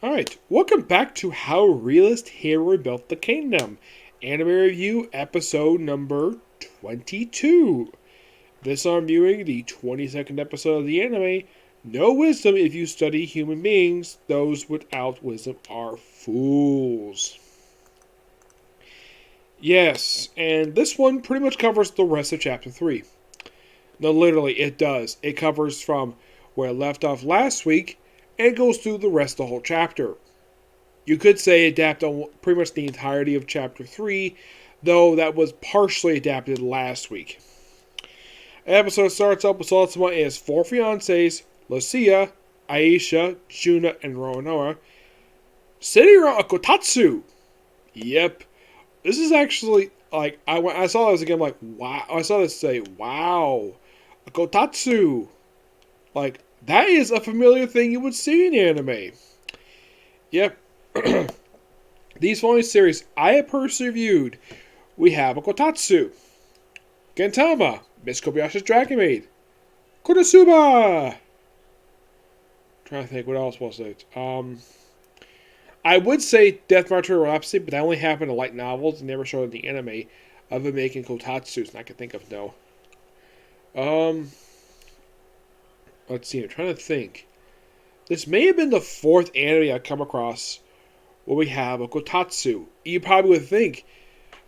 Alright, welcome back to How Realist Hero Built the Kingdom. Anime Review episode number 22. This I'm viewing the 22nd episode of the anime. No wisdom if you study human beings. Those without wisdom are fools. Yes, and this one pretty much covers the rest of chapter 3. No, literally, it does. It covers from where it left off last week and goes through the rest of the whole chapter. You could say adapt on pretty much the entirety of chapter 3, though that was partially adapted last week. The episode starts up with Satsuma and his four fiancées, Lucia, Aisha, Juna, and Roanoa, sitting around a kotatsu. Yep. This is actually, like, I saw this again, like, wow. I saw this say, wow, a kotatsu. Like, that is a familiar thing you would see in anime. Yep. These following series I have personally reviewed. We have a Kotatsu, Gentama, Miss Kobayashi's Dragon Maid, Konosuba. Trying to think what else was it. I would say Death March or Rhapsody, but that only happened in light novels and never showed in the anime of them making Kotatsus, and I can think of no. Let's see, I'm trying to think. This may have been the fourth anime I've come across where we have a Kotatsu. You probably would think,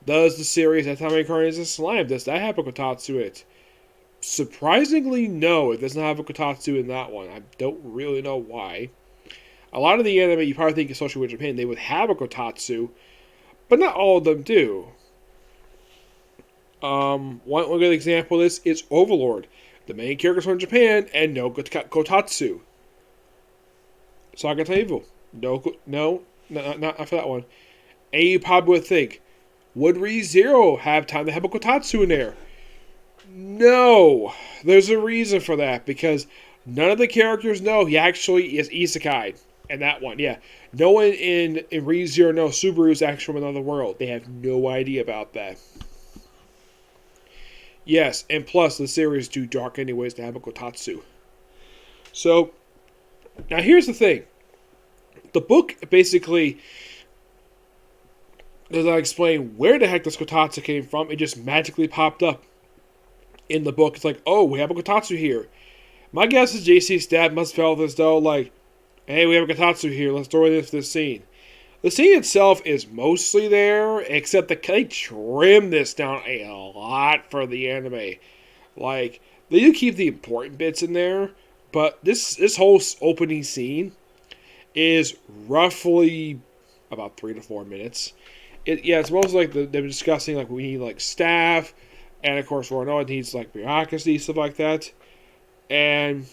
does the series Atomic Currents and Slime, does that have a Kotatsu in it? Surprisingly, no, it does not have a Kotatsu in that one. I don't really know why. A lot of the anime you probably think, especially with Japan, they would have a Kotatsu, but not all of them do. One good example of this is Overlord. The main character's from Japan, and no Kotatsu. Saga Table. No, not for that one. And you probably would think, would ReZero have time to have a Kotatsu in there? No. There's a reason for that, because none of the characters know he actually is isekai in that one. Yeah. No one in ReZero knows Subaru is actually from another world. They have no idea about that. Yes, and plus the series is too dark anyways to have a Kotatsu. So, now here's the thing. The book basically does not explain where the heck this Kotatsu came from. It just magically popped up in the book. It's like, oh, we have a Kotatsu here. My guess is JC's dad must have felt as though, like, hey, we have a Kotatsu here. Let's throw it into this scene. The scene itself is mostly there, except that they trim this down a lot for the anime. Like, they do keep the important bits in there, but this whole opening scene is roughly about 3 to 4 minutes. It's mostly like they're discussing, like, we need, like, staff, and of course Roanoa needs, like, bureaucracy, stuff like that. And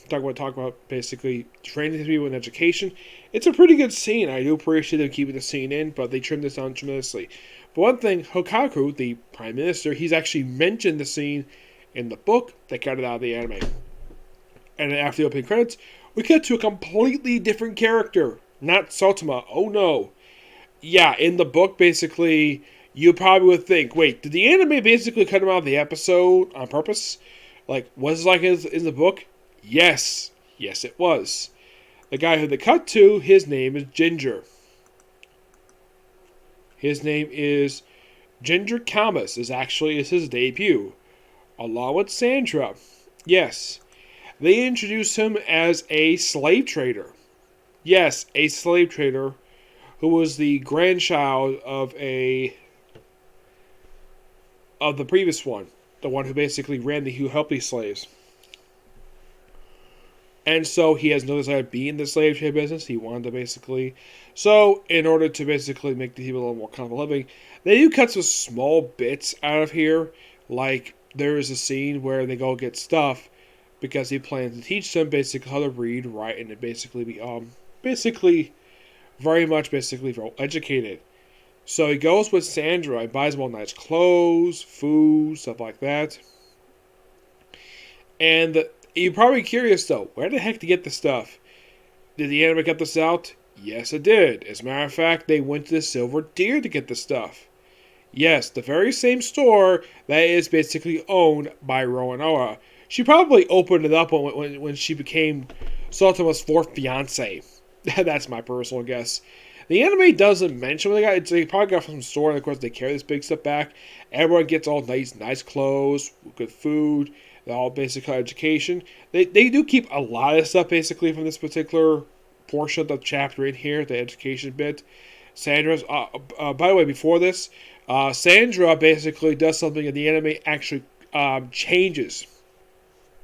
talk about basically training people in education. It's a pretty good scene. I do appreciate them keeping the scene in, but they trimmed this down tremendously. But one thing, Hokaku, the prime minister, he's actually mentioned the scene in the book. They cut it out of the anime. And then after the opening credits, we cut to a completely different character. Not Satsuma. Oh no. Yeah, in the book, basically, you probably would think, wait, did the anime basically cut him out of the episode on purpose? Like, was it like in the book? Yes. Yes, it was. The guy who they cut to, his name is Ginger. His name is Ginger Kalmus. Is his debut, along with Sandra. Yes, they introduced him as a slave trader. Yes, a slave trader who was the grandchild of the previous one, the one who basically who helped these slaves. And so he has no desire to be in the slave trade business. He wanted to basically... So, in order to basically make the people a little more comfortable living, they do cut some small bits out of here. Like, there is a scene where they go get stuff because he plans to teach them basically how to read, write, and to basically be, very much well educated. So he goes with Sandra and buys them all nice clothes, food, stuff like that. And you're probably curious, though, where the heck to get the stuff? Did the anime cut this out? Yes, it did. As a matter of fact, they went to the Silver Deer to get the stuff. Yes, the very same store that is basically owned by Roanoa. She probably opened it up when she became Satoma's fourth fiancé. That's my personal guess. The anime doesn't mention what they got. They probably got from some store, and of course they carry this big stuff back. Everyone gets all nice clothes, good food, all basic education. They do keep a lot of stuff basically from this particular portion of the chapter in here, the education bit. Sandra's. By the way, before this, Sandra basically does something in the anime actually changes.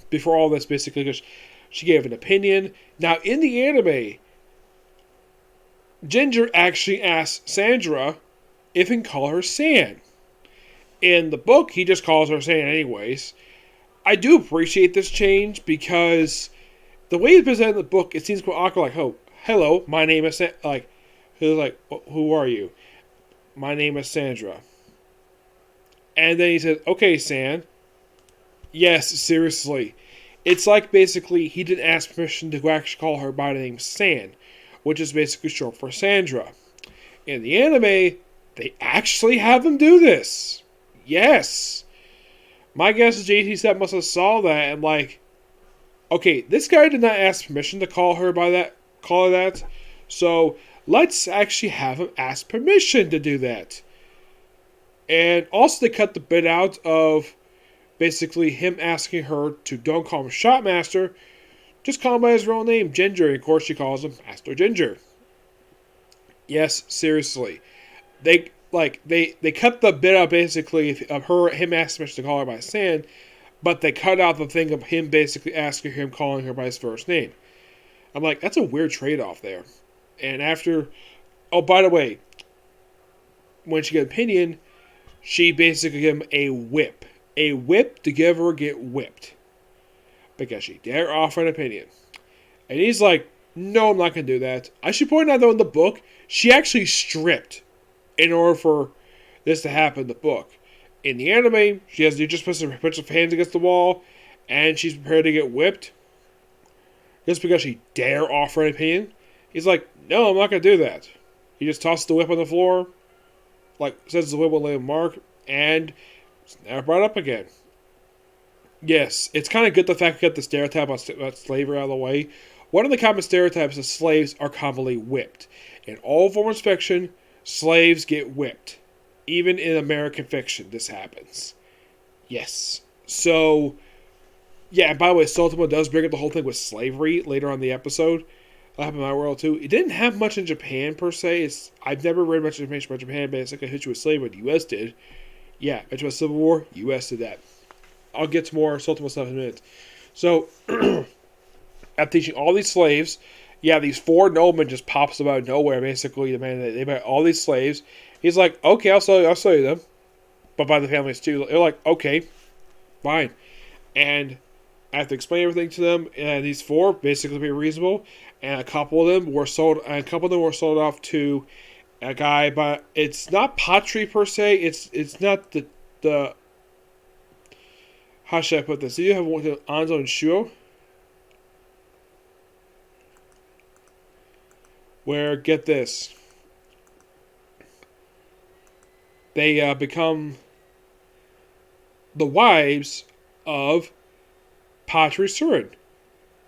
Before all this, basically, because she gave an opinion. Now, in the anime, Ginger actually asks Sandra if he can call her San. In the book, he just calls her San anyways. I do appreciate this change because the way it's presented in the book, it seems quite awkward. Like, oh, hello, my name is San. Like, who's like, who are you? My name is Sandra. And then he says, okay, San. Yes, seriously. It's like basically he didn't ask permission to actually call her by the name San, which is basically short for Sandra. In the anime, they actually have him do this. Yes. My guess is JT Step must have saw that and like, okay, this guy did not ask permission to call her that. So let's actually have him ask permission to do that. And also they cut the bit out of basically him asking her to don't call him Shotmaster, just call him by his real name, Ginger. And of course she calls him Master Ginger. Yes, seriously. They cut the bit out basically of him asking permission to call her by San, but they cut out the thing of him basically asking him calling her by his first name. I'm like, that's a weird trade-off there. And after, oh, by the way, when she got an opinion, she basically gave him a whip. A whip to give her get whipped. Because she dare offer an opinion. And he's like, no, I'm not going to do that. I should point out, though, in the book, she actually stripped in order for this to happen in the book. In the anime, she just puts her hands against the wall, and she's prepared to get whipped. Just because she dare offer an opinion. He's like, no, I'm not going to do that. He just tosses the whip on the floor, like, says the whip will leave a mark, and it's never brought up again. Yes, it's kind of good the fact we got the stereotype about slavery out of the way. One of the common stereotypes is slaves are commonly whipped. In all forms of fiction, slaves get whipped. Even in American fiction, this happens. Yes. So, yeah, and by the way, Sultimo does bring up the whole thing with slavery later on in the episode. That happened in my world too. It didn't have much in Japan per se. I've never read much information about Japan, but it's like a history with slavery. The U.S. did. Yeah, mentioned about Civil War. U.S. did that. I'll get to more Sultimo stuff in a minute. So, after teaching all these slaves, yeah, these four noblemen just pops out of nowhere, basically demanding that they buy all these slaves. He's like, okay, I'll sell you them. But by the families too. They're like, okay, fine. And I have to explain everything to them, and these four basically be reasonable. And a couple of them were sold off to a guy, but it's not Patri per se. It's not the how should I put this? Do you have one Anzo and Shuo? Where, get this, they become the wives of Patri Surin,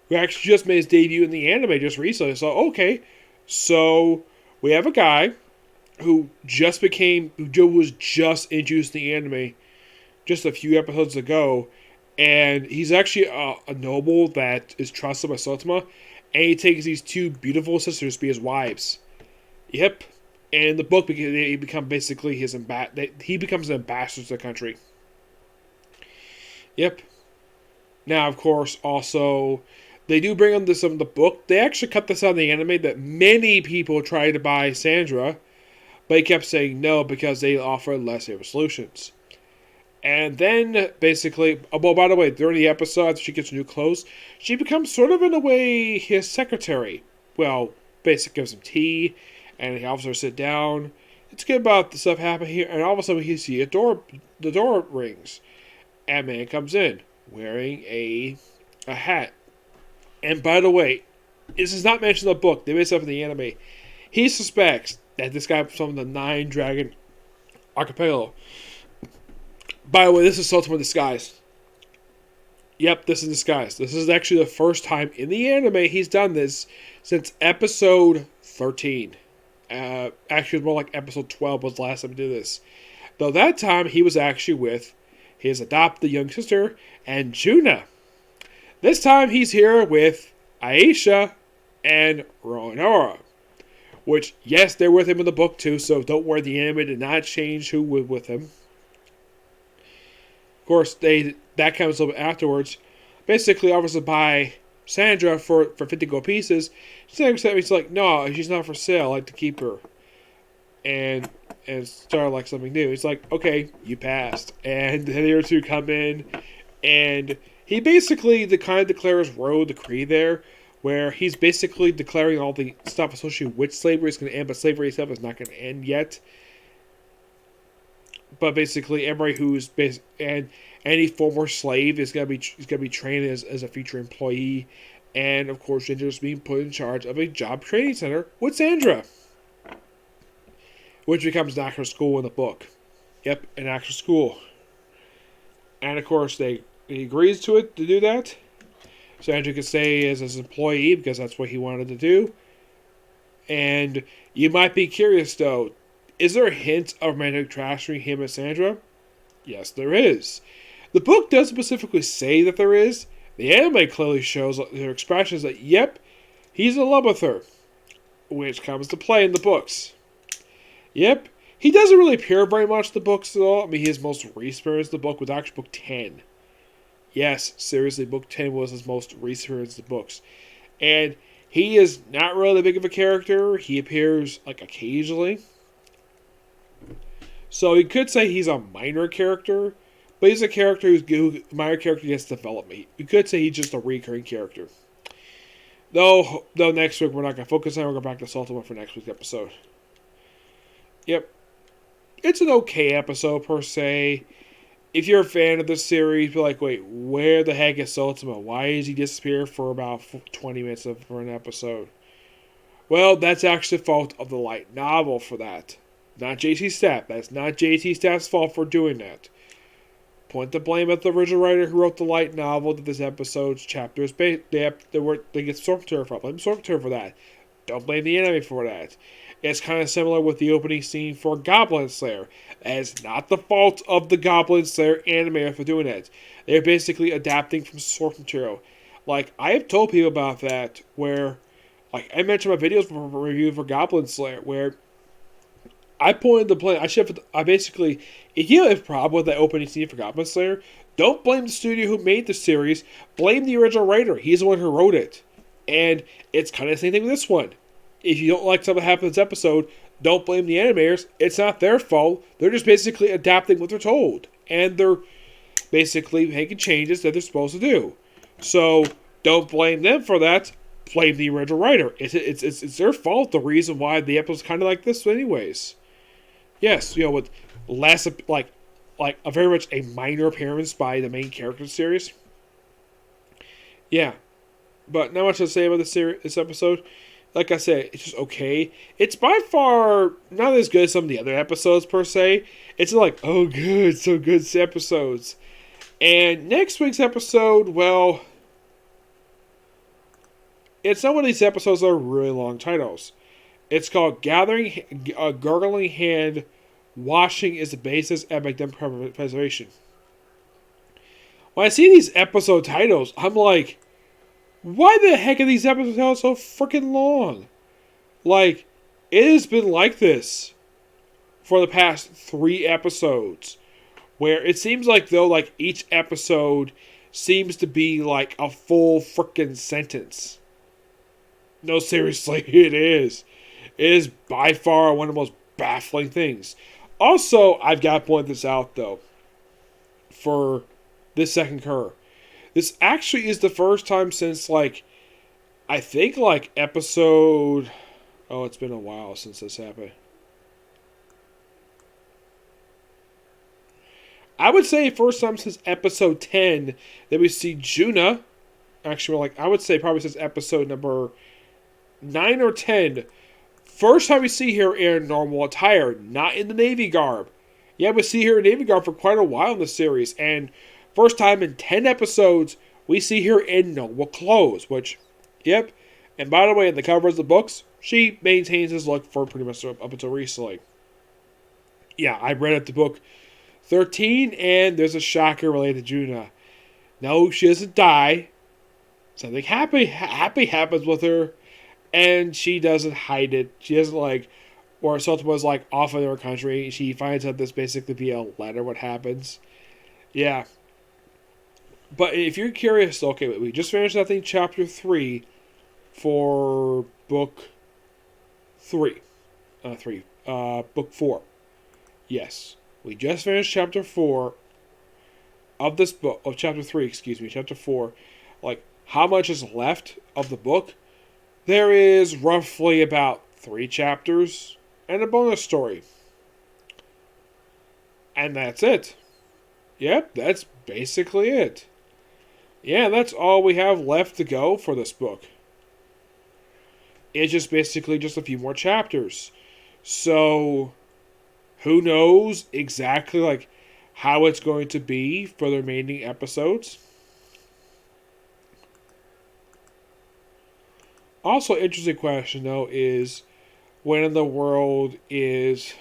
who actually just made his debut in the anime just recently. So, okay, so we have a guy who was just introduced in the anime just a few episodes ago, and he's actually a noble that is trusted by Sultimo, and he takes these two beautiful sisters to be his wives. Yep. And in the book, he becomes basically he becomes an ambassador to the country. Yep. Now, of course, also, they do bring on this in the book. They actually cut this out in the anime that many people tried to buy Sandra, but he kept saying no because they offer less favorable solutions. And then, basically, well, by the way, during the episode, after she gets new clothes, she becomes sort of, in a way, his secretary. Well, basically gives him tea, and he helps her sit down. It's good about the stuff happening here, and all of a sudden, he sees the door rings, and a man comes in, wearing a hat. And by the way, this is not mentioned in the book, they made stuff in the anime. He suspects that this guy is from the Nine Dragon Archipelago. By the way, this is Sultimo disguise. Yep, this is disguise. This is actually the first time in the anime he's done this. since episode 13. Actually, it's more like episode 12 was the last time he did this. Though that time he was actually with his adopted young sister and Juna. This time he's here with Aisha and Ronora. Which, yes, they're with him in the book too, so don't worry, the anime did not change who was with him. Of course, that comes a little bit afterwards. Basically offers to buy Sandra for 50 gold pieces. He's like, no, she's not for sale. I like to keep her. And start like something new. He's like, okay, you passed. And the other two come in, and he basically declares royal decree there, where he's basically declaring all the stuff associated with slavery is going to end, but slavery itself is not going to end yet. But basically, everybody who's and any former slave is going to be trained as a future employee, and of course, Ginger's being put in charge of a job training center with Sandra, which becomes an actual school in the book. Yep, an actual school. And of course, he agrees to do that. So Andrew could stay as his employee because that's what he wanted to do. And you might be curious though, is there a hint of romantic transferring him and Sandra? Yes, there is. The book does specifically say that there is. The anime clearly shows their expressions that, yep, he's in love with her. Which comes to play in the books. Yep, he doesn't really appear very much in the books at all. I mean, his most recent appearance in the book was actually book 10. Yes, seriously, book 10 was his most recent appearance in the books. And he is not really that big of a character. He appears, like, occasionally. So you could say he's a minor character, but he's a character minor character gets development. You could say he's just a recurring character. Though next week we're not going to focus on it. We're going back to Saltama for next week's episode. Yep. It's an okay episode, per se. If you're a fan of the series, you're like, wait, where the heck is Saltama? Why does he disappear for about 20 minutes for an episode? Well, that's actually the fault of the light novel for that. Not JT Staff. That's not JT Staff's fault for doing that. Point the blame at the original writer who wrote the light novel that this episode's chapter is based. They get Stormterror for. Blame Stormterror for that. Don't blame the enemy for that. It's kind of similar with the opening scene for Goblin Slayer. That is not the fault of the Goblin Slayer animator for doing it. They're basically adapting from source material. Like, I have told people about that, where, like, I mentioned my videos for review for Goblin Slayer, where I pointed the blame. I basically, if you have a problem with the opening scene for Goblin Slayer, don't blame the studio who made the series. Blame the original writer. He's the one who wrote it. And it's kind of the same thing with this one. If you don't like something that happened in this episode, don't blame the animators. It's not their fault. They're just basically adapting what they're told. And they're basically making changes that they're supposed to do. So, don't blame them for that. Blame the original writer. It's their fault, the reason why the episode's kind of like this anyways. Yes, with less, like a very much a minor appearance by the main character of the series. Yeah. But not much to say about this episode. Like I said, it's just okay. It's by far not as good as some of the other episodes, per se. It's like, oh, good, so good episodes. And next week's episode, well, it's not one of these episodes that are really long titles. It's called Gargling Hand, Washing is the Basis, Epic Dem Preservation. When I see these episode titles, I'm like, why the heck are these episodes so freaking long? Like, it has been like this for the past 3 episodes. Where it seems like, though, like, each episode seems to be like a full freaking sentence. No, seriously, it is. It is by far one of the most baffling things. Also, I've got to point this out, though, for this second cur. This actually is the first time since, like, I think, like, episode... Oh, it's been a while since this happened. I would say first time since episode 10 that we see Juna. Actually, like, I would say probably since episode number 9 or 10. First time we see her in normal attire, not in the Navy garb. Yeah, we see her in Navy garb for quite a while in the series, and first time in 10 episodes, we see her in normal clothes, which, yep, And by the way, in the covers of the books, she maintains this look for pretty much up until recently. Yeah, I read at the book 13, and there's a shocker related to Juna. No, she doesn't die. Something happy happens with her, and she doesn't hide it. She doesn't like, or Sultan was like off in her country. She finds out this basically be a letter. What happens? Yeah, but if you're curious, okay, we just finished I think chapter 3 for book 3, book 4. Yes, we just finished chapter 4 of this book, of chapter 3, excuse me, chapter 4. Like, how much is left of the book? There is roughly about 3 chapters and a bonus story. And that's it. Yep, that's basically it. Yeah, that's all we have left to go for this book. It's just basically just a few more chapters. So, who knows exactly like how it's going to be for the remaining episodes. Also, interesting question though is when in the world is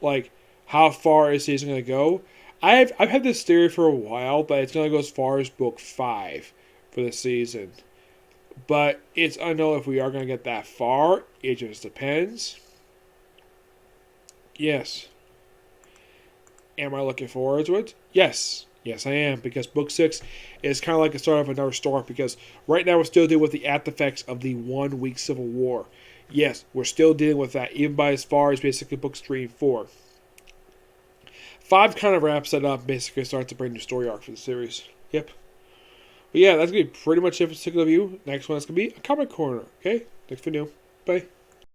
like how far is season going to go? I've had this theory for a while that it's going to go as far as book 5 for the season. But it's unknown if we are going to get that far. It just depends. Yes. Am I looking forward to it? Yes. Yes, I am. Because book 6 is kind of like a start of another story. Because right now we're still dealing with the after effects of the 1 week civil war. Yes, we're still dealing with that. Even by as far as basically books 3 and 4. 5 kind of wraps it up. Basically starts a brand new story arc for the series. Yep. But yeah, that's going to be pretty much it for this particular review. Next one is going to be a comic corner. Okay? Next video. Bye.